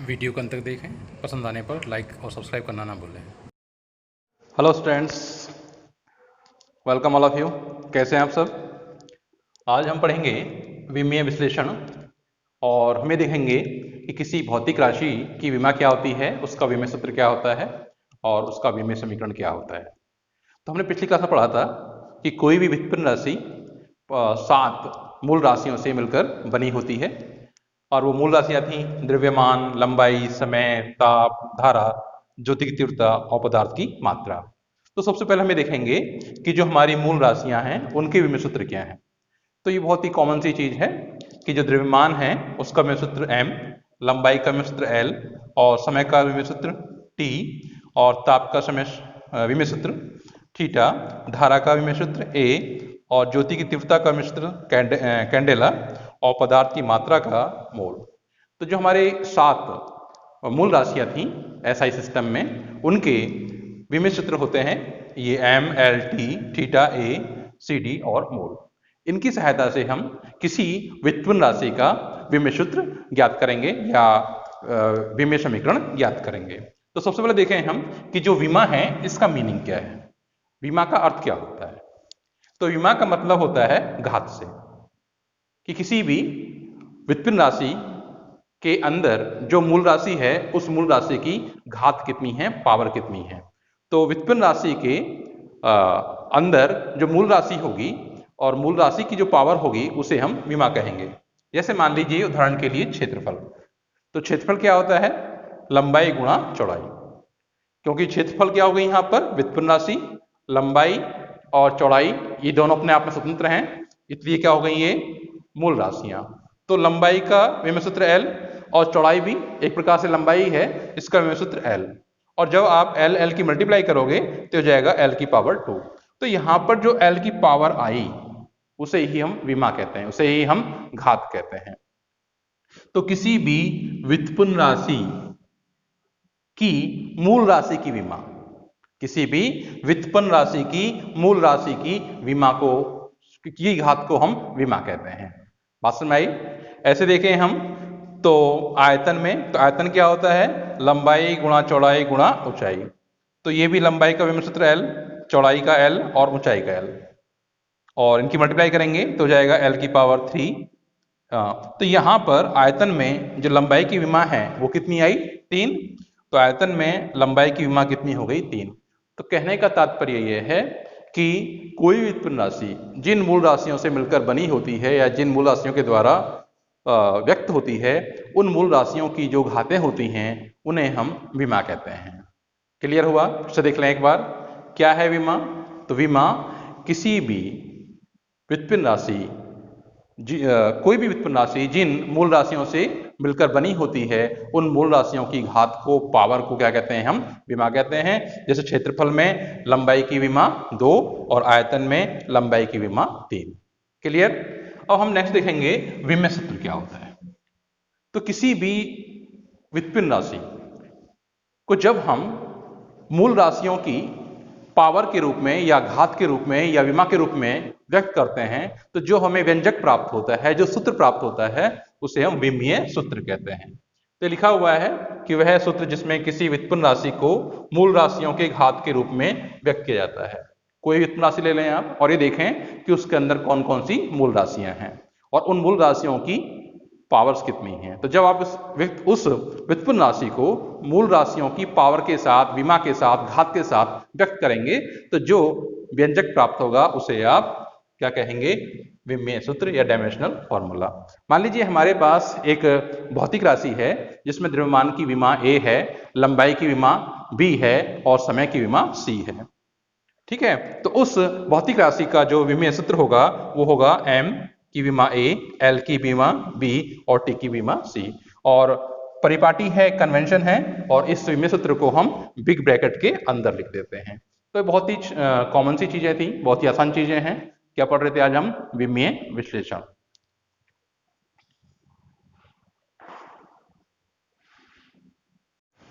Video को अंत तक देखें। पसंद आने पर लाइक और सब्सक्राइब करना ना भूलें। Hello students, welcome all of you. कैसे हैं आप सब? आज हम पढ़ेंगे विमीय विश्लेषण और हमें देखेंगे कि किसी भौतिक राशि की विमा क्या होती है, उसका विमेय सूत्र क्या होता है और उसका विमेय समीकरण क्या होता है। तो हमने पिछली क्लास में पढ़ा था कि कोई भी व्युत्पन्न राशि 7 मूल राशियों से मिलकर बनी होती है और वो मूल राशियां थी द्रव्यमान, लंबाई, समय, ताप, धारा, ज्योति की तीव्रता और पदार्थ की मात्रा। तो सबसे पहले हमें देखेंगे कि जो हमारी मूल राशियां हैं उनके विमेय सूत्र क्या है। तो ये बहुत ही कॉमन सी चीज है कि जो द्रव्यमान है उसका विमेय सूत्र m, लंबाई का विमेय सूत्र l और समय का विमेय सूत्र t और ताप का समय विमेय सूत्र थीटा, धारा का विमेय सूत्र a और ज्योति की तीव्रता का विमेय सूत्र कैंडेला और पदार्थ की मात्रा का मोल। तो जो हमारे 7 मूल राशियां थी एसआई सिस्टम में, उनके विमेय सूत्र होते हैं ये m, l, t, theta, a, c, d और मोल। इनकी सहायता से हम किसी व्युत्पन्न राशि का विमेय सूत्र ज्ञात करेंगे या विमेय समीकरण ज्ञात करेंगे। तो सबसे पहले देखें हम कि जो विमा है इसका मीनिंग क्या है, विमा का अर्थ क्या होता है। तो विमा का मतलब होता है घात से, कि किसी भी व्युत्पन्न राशि के अंदर जो मूल राशि है उस मूल राशि की घात कितनी है, पावर कितनी है। तो व्युत्पन्न राशि के अंदर जो मूल राशि होगी और मूल राशि की जो पावर होगी उसे हम विमा कहेंगे। जैसे मान लीजिए उदाहरण के लिए क्षेत्रफल। तो क्षेत्रफल क्या होता है? लंबाई गुणा चौड़ाई। क्योंकि क्षेत्रफल क्या हो गई यहाँ पर व्युत्पन्न राशि, लंबाई और चौड़ाई ये दोनों अपने आप में स्वतंत्र हैं, इसलिए क्या हो गई ये मूल राशियां। तो लंबाई का विमेय सूत्र l और चौड़ाई भी एक प्रकार से लंबाई है, इसका विमेय सूत्र l। और जब आप l की मल्टीप्लाई करोगे तो हो जाएगा l की पावर 2। तो यहाँ पर जो l की पावर आई उसे ही हम विमा कहते हैं, उसे ही हम घात कहते हैं। तो किसी भी व्युत्पन्न राशि की मूल राशि की विमा, किसी भी व्युत्पन्न राशि की मूल राशि की विमा को, की घात को हम विमा कहते हैं। बात समझ आई? ऐसे देखें हम तो आयतन में, तो आयतन क्या होता है? लंबाई गुणा चौड़ाई गुणा ऊंचाई। तो ये भी लंबाई का विमेय सूत्र l, चौड़ाई का l और ऊंचाई का l, और इनकी मल्टीप्लाई करेंगे तो जाएगा l की पावर 3। तो यहाँ पर आयतन में जो लंबाई की विमा है वो कितनी आई? 3। तो आयतन में लंबाई की विमा कितनी हो गई? 3। तो कहने का तात्पर्य यह है कि कोई भी व्युत्पन्न राशि जिन मूल राशियों से मिलकर बनी होती है या जिन मूल राशियों के द्वारा व्यक्त होती है, उन मूल राशियों की जो घातें होती हैं उन्हें हम विमा कहते हैं। क्लियर हुआ? फिर देख लें एक बार, क्या है विमा। तो विमा किसी भी व्युत्पन्न राशि, कोई भी व्युत्पन्न राशि जिन मूल राशियों से मिलकर बनी होती है उन मूल राशियों की घात को, पावर को क्या कहते हैं? हम विमा कहते हैं। जैसे क्षेत्रफल में लंबाई की विमा 2 और आयतन में लंबाई की विमा 3। क्लियर? अब हम नेक्स्ट देखेंगे विमेय सूत्र क्या होता है। तो किसी भी व्युत्पन्न राशि को जब हम मूल राशियों की पावर के रूप में या घात के रूप में या विमा के रूप में व्यक्त करते हैं, तो जो हमें व्यंजक प्राप्त होता है, जो सूत्र प्राप्त होता है, उसे हम विमीय सूत्र कहते हैं। तो लिखा हुआ है कि वह सूत्र जिसमें किसी व्युत्पन्न राशि को मूल राशियों के घात के रूप में व्यक्त किया जाता है। कोई व्युत्पन्न राशि ले लें आप और ये देखें कि उसके अंदर कौन कौन सी मूल राशियां हैं और उन मूल राशियों की पावर्स कितनी हैं। तो जब आप उस व्युत्पन्न राशि को मूल राशियों की पावर के साथ, विमा के साथ, घात के साथ व्यक्त करेंगे तो जो व्यंजक प्राप्त होगा उसे आप क्या कहेंगे? विमीय सूत्र या डायमेंशनल फॉर्मूला। मान लीजिए हमारे पास एक भौतिक राशि है जिसमें द्रव्यमान की विमा a है, लंबाई की विमा b है और समय की विमा c है। ठीक है? तो उस भौतिक राशि का जो विमीय सूत्र होगा वो होगा m की विमा a, l की विमा b और t की विमा c। और परिपाटी है, कन्वेंशन है, और इस विमीय सूत्र को हम बिग ब्रैकेट के अंदर लिख देते हैं। तो बहुत ही कॉमन सी चीजें थी, बहुत ही आसान चीजें हैं। क्या पढ़ रहे थे आज हम? विमीय विश्लेषण।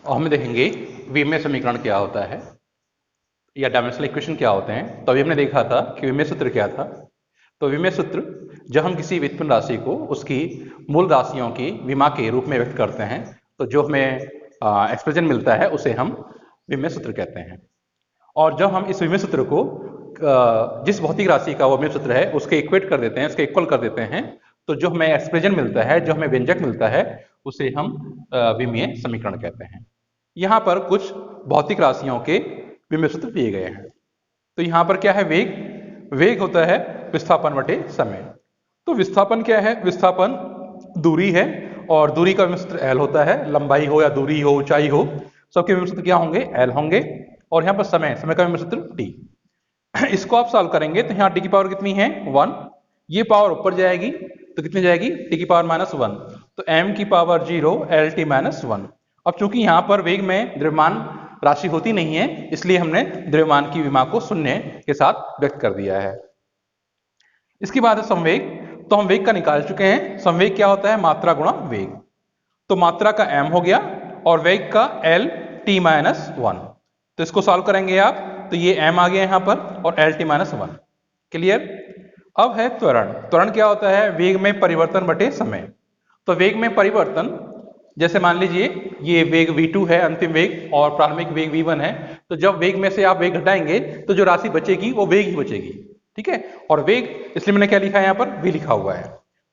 और हम देखेंगे विमीय समीकरण क्या होता है या डायमेंशनल इक्वेशन क्या होते हैं। तो अभी हमने देखा था कि विमीय सूत्र क्या था। तो विमीय सूत्र, जब हम किसी व्युत्पन्न राशि को उसकी मूल राशियों की विमा के रूप में व्यक्त करते हैं तो जो हमें एक्सप्रेशन मिलता है उसे हम विमेय सूत्र कहते हैं। और जब हम इस विमेय सूत्र को जिस भौतिक राशि का वो विमेय सूत्र है उसके इक्वेट कर देते हैं, उसके इक्वल कर देते हैं, तो जो हमें एक्सप्रेशन मिलता है, जो हमें व्यंजक मिलता है, उसे हम विमेय समीकरण कहते हैं। यहाँ पर कुछ भौतिक राशियों के विमेय सूत्र दिए गए हैं। तो यहाँ पर क्या है, वेग। वेग होता है विस्थापन बटे समय। तो विस्थापन क्या है, विस्थापन दूरी है और दूरी का विमेय सूत्र एल होता है। लंबाई हो या दूरी हो, ऊंचाई हो, सबके विमेय सूत्र क्या होंगे, एल होंगे। और यहाँ पर समय, समय का विमेय सूत्र टी। इसको आप सॉल्व करेंगे तो यहाँ टी की पावर कितनी है, 1। ये पावर ऊपर जाएगी तो कितनी जाएगी, टी की पावर -1। तो m की पावर 0 एल टी -1। अब चूंकि यहाँ पर वेग में द्रव्यमान राशि होती नहीं है, इसलिए हमने द्रव्यमान की विमा को शून्य के साथ व्यक्त कर दिया है। इसके बाद है संवेग। तो हम वेग का निकाल चुके हैं। संवेग क्या होता है, मात्रा गुणा वेग। तो मात्रा का m हो गया और वेग का l t -1। तो इसको सॉल्व करेंगे आप तो ये m आ गया यहाँ पर और l t -1। क्लियर। अब है त्वरण। त्वरण क्या होता है, वेग में परिवर्तन बटे समय। तो वेग में परिवर्तन, जैसे मान लीजिए ये वेग v2 है अंतिम वेग और प्रारंभिक वेग v1 है, तो जब वेग में से आप वेग घटाएंगे तो जो राशि बचेगी वो वेग ही बचेगी। ठीक है। और वेग, इसलिए मैंने क्या लिखा है यहाँ पर, v लिखा हुआ है।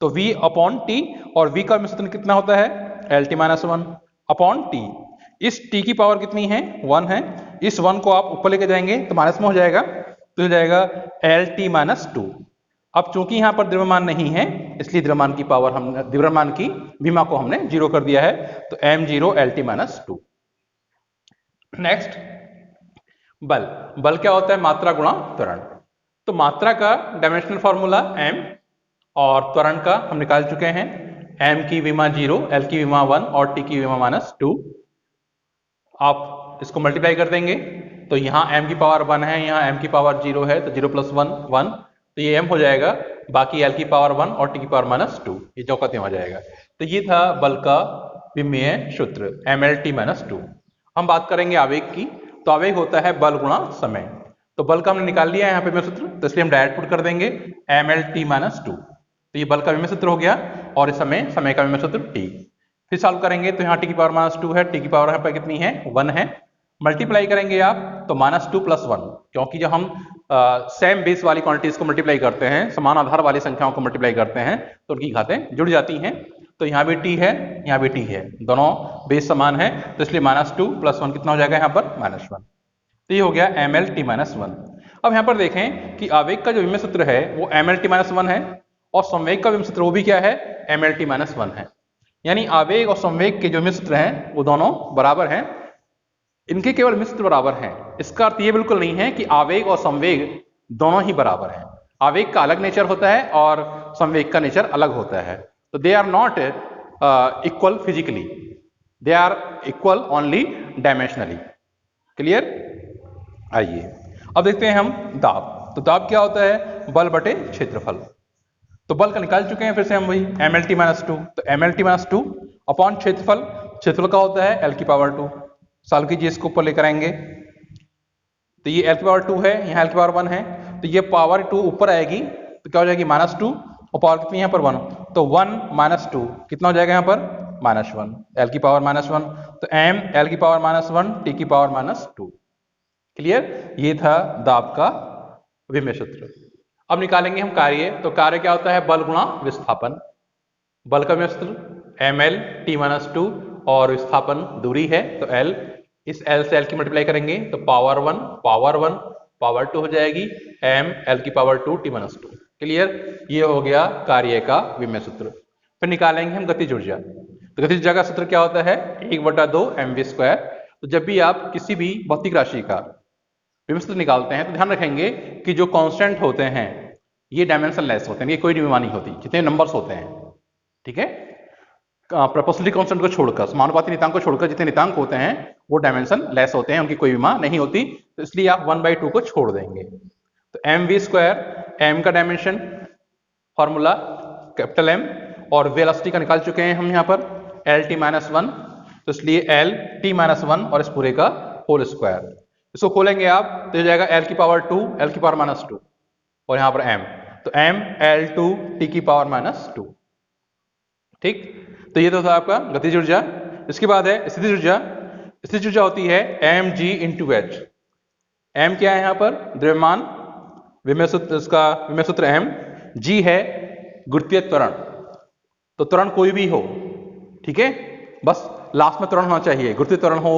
तो v अपॉन टी, और v का विस्थापन कितना होता है, एल टी -1 अपॉन टी। इस t की पावर कितनी है, 1 है। इस 1 को आप ऊपर लेके जाएंगे तो माइनस में हो जाएगा, तो हो जाएगा एल टी -2। अब चूंकि यहाँ पर द्रव्यमान नहीं है, इसलिए द्रव्यमान की पावर हमने, द्रव्यमान की विमा को हमने 0 कर दिया है। तो m0 LT -2। नेक्स्ट, बल। बल क्या होता है, मात्रा गुणा त्वरण। तो मात्रा का डायमेंशनल फॉर्मूला m और त्वरण का हम निकाल चुके हैं। m की विमा 0, l की विमा 1 और t की विमा -2। आप इसको मल्टीप्लाई कर देंगे तो यहाँ m की पावर 1 है, यहाँ m की पावर 0 है, तो 0 + 1 1, तो ये m हो जाएगा। बाकी l की पावर 1 और t की पावर -2, ये चौकते हो जाएगा। तो ये था बल का विमेय सूत्र mLT -2। हम बात करेंगे आवेग की। तो आवेग होता है बल गुणा समय। तो बल का हमने निकाल लिया है यहाँ पे विमेय सूत्र, तो इसलिए हम डायरेक्ट पुट कर देंगे mLT -2। तो ये बल का विमेय सूत्र हो गया और इस समय, समय का विमेय सूत्र t। फिर सॉल्व करेंगे तो यहाँ t की पावर -2 है, t की पावर यहाँ पर कितनी है, 1 है। मल्टीप्लाई करेंगे आप तो -2 + 1, क्योंकि जब हम सेम बेस वाली क्वांटिटीज को मल्टीप्लाई करते हैं, समान आधार वाली संख्याओं को मल्टीप्लाई करते हैं, तो उनकी घातें जुड़ जाती हैं। तो यहाँ भी t है, यहाँ भी t है, दोनों बेस समान है, तो इसलिए -2 + 1 कितना हो जाएगा यहाँ पर, -1। तो ये हो गया mLT -1। अब यहाँ पर देखें कि आवेग का जो विमेय सूत्र है वो mLT -1 है और संवेग का विमेय सूत्र वो भी क्या है, mLT -1 है। यानी आवेग और संवेग के जो विमेय सूत्र हैं वो दोनों बराबर हैं। इनके केवल विमेय सूत्र बराबर हैं, इसका अर्थ ये बिल्कुल नहीं है कि आवेग और संवेग दोनों ही बराबर हैं। आवेग का अलग नेचर होता है और संवेग का नेचर अलग होता है। तो they are not equal physically, they are equal only dimensionally. Clear. आइए अब देखते हैं हम दाब। तो दाब क्या होता है, बल बटे क्षेत्रफल। तो बल का निकाल चुके हैं, फिर से हम वही mLT -2। तो mLT -2 अपॉन क्षेत्रफल। क्षेत्रफल का होता है l की पावर 2। सॉल्व कीजिए, इसको ऊपर लेकर आएंगे तो ये l की पावर 2 है, यहाँ l की पावर 1 है, तो ये पावर 2 ऊपर आएगी तो क्या हो जाएगी, -2, और पावर कितनी यहाँ पर 1, तो 1 - 2 कितना हो जाएगा यहाँ पर, -1, l की पावर -1। तो m l की पावर -1 t की पावर -2। क्लियर। ये था दाब का विमेय सूत्र। अब निकालेंगे हम कार्य। तो कार्य क्या होता है, बल गुणा विस्थापन। बल का विमेय सूत्र mLT -2 और विस्थापन दूरी है तो l, इस l से l की मल्टीप्लाई करेंगे तो पावर 1 पावर 2 हो जाएगी, m l की पावर 2 t -2। क्लियर। ये हो गया कार्य का विमेय सूत्र। फिर निकालेंगे हम गतिज ऊर्जा। तो गतिज ऊर्जा का सूत्र क्या होता है, 1/2 mv²। तो जब भी आप किसी भी भौतिक राशि का विमेय सूत्र निकालते हैं तो ध्यान रखेंगे कि जो कांस्टेंट होते हैं ये डायमेंशन लेस होते हैं, ये कोई विमा नहीं होती, जितने नंबर्स होते हैं। ठीक है। प्रोपोर्शनली कांस्टेंट को छोड़कर, समानुपाती नियतांक को छोड़कर जितने नियतांक होते हैं वो डायमेंशन लेस होते हैं, उनकी कोई विमा नहीं होती, तो इसलिए आप 1/2 को छोड़ देंगे। तो mv², m का डायमेंशन फॉर्मूला कैपिटल M, और वेलोसिटी का निकाल चुके हैं हम यहाँ पर LT -1, तो इसलिए LT -1 और इस पूरे का होल स्क्वायर। इसको खोलेंगे आप तो हो जाएगा l की पावर 2 l की पावर -2 और यहाँ पर m, तो m L2 t की पावर -2। ठीक। तो ये तो था आपका गतिज ऊर्जा। इसके बाद है स्थितिज ऊर्जा। स्थितिज ऊर्जा होती है mg इंटू एच। m क्या है यहाँ पर? द्रव्यमान, विमेय सूत्र, इसका विमेय सूत्र m, g है गुरुत्वीय त्वरण। तो त्वरण कोई भी हो, ठीक है, बस लास्ट में त्वरण होना चाहिए, गुरुत्वीय त्वरण हो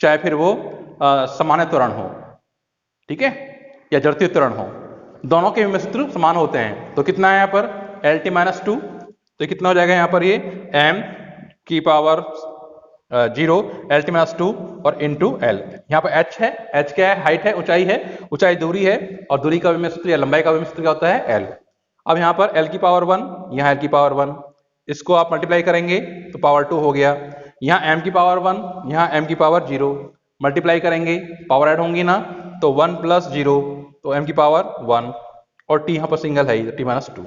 चाहे फिर वो सामान्य त्वरण हो, ठीक है, या जड़त्वीय त्वरण हो, दोनों के विमेय सूत्र समान होते हैं। तो कितना है यहाँ पर? LT minus 2। तो कितना हो जाएगा यहाँ पर? ये m की पावर 0 LT माइनस 2 और इंटू L। यहाँ पर h है, h क्या है? हाइट है, ऊंचाई है, ऊंचाई दूरी है, और दूरी का विमेय सूत्र या लंबाई का विमेय सूत्र क्या होता है? L। अब यहाँ पर L की पावर 1, यहाँ L की पावर 1, इसको आप मल्टीप्लाई करेंगे तो पावर 2 हो गया। यहाँ m की पावर 1, यहाँ m की पावर 0, मल्टीप्लाई करेंगे पावर ऐड होंगी ना, तो 1 प्लस 0, तो m की पावर 1, और t यहाँ पर सिंगल है, t माइनस 2।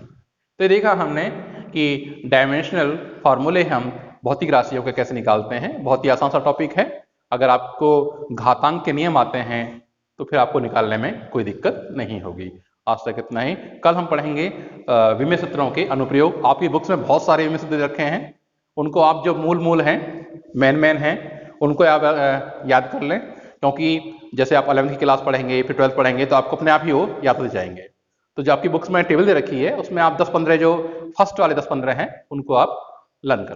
तो देखा हमने कि डायमेंशनल फॉर्मूले हम भौतिक राशियों के कैसे निकालते हैं। बहुत ही आसान सा टॉपिक है। अगर आपको घातांक के नियम आते हैं तो फिर आपको निकालने में कोई दिक्कत नहीं होगी। आज तक इतना ही। कल हम पढ़ेंगे विमेय सूत्रों के अनुप्रयोग। आपकी बुक्स में बहुत सारे विमेय सूत्र रखे हैं, उनको आप जो मूल हैं, मेन हैं, उनको आप याद कर लें, क्योंकि जैसे आप 11वीं की क्लास पढ़ेंगे फिर 12th पढ़ेंगे तो आपको अपने आप ही वो याद हो जाएंगे। तो जो आपकी बुक्स में टेबल दे रखी है उसमें आप 10-15 जो फर्स्ट वाले 10-15 हैं उनको आप लर्न कर